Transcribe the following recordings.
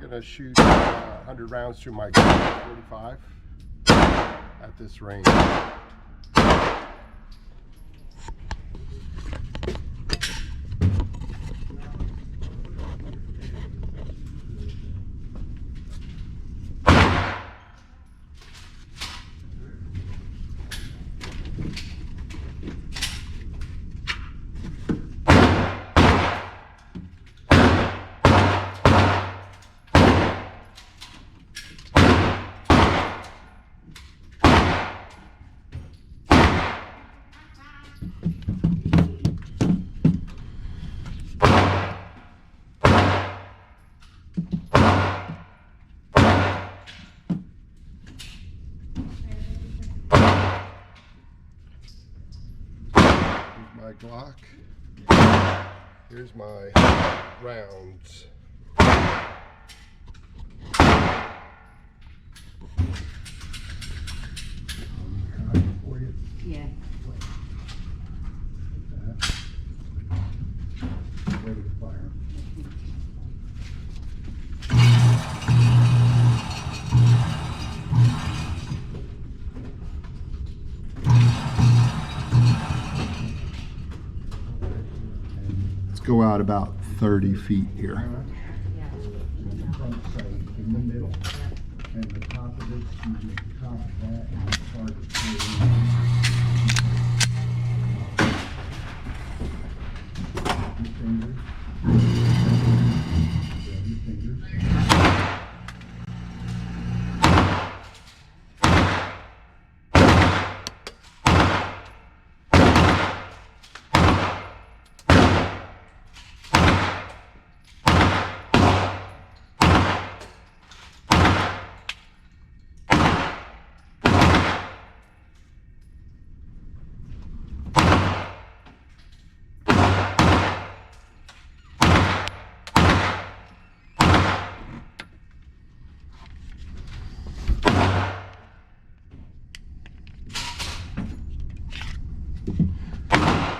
gonna shoot 100 rounds through my glock 45 at this range. My Glock. Here's my rounds. Yeah. Ready to fire. Go out about 30 feet here. The front side in the middle, and the top of it, you can top that and the target. Your fingers. Your fingers.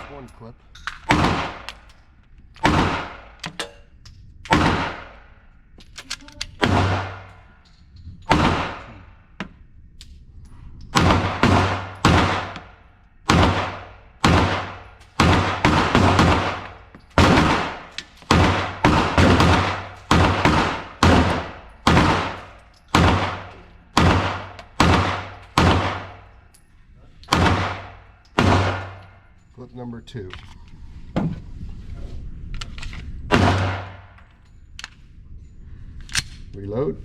One clip. Clip number 2. Reload.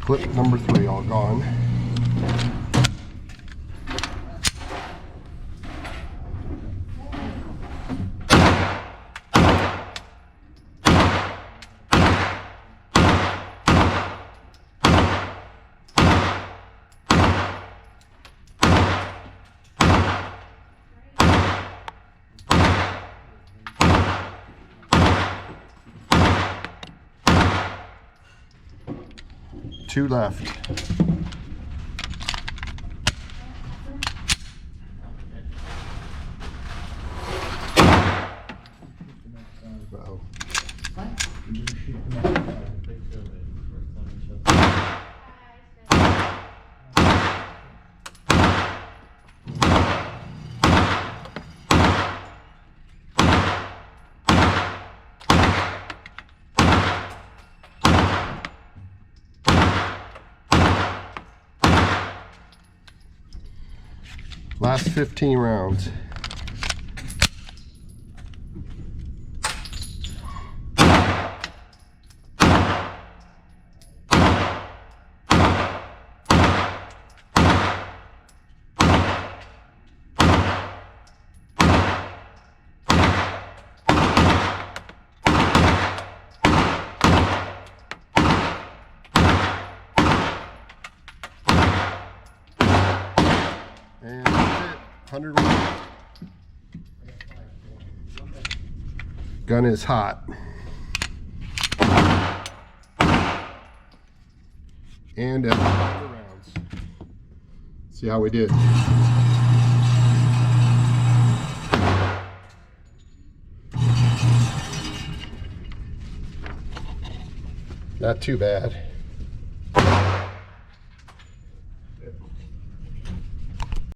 Clip number 3, all gone. Two left. Uh-oh. Last 15 rounds. 100 rounds. Gun is hot. And at 100 rounds. See how we did. Not too bad.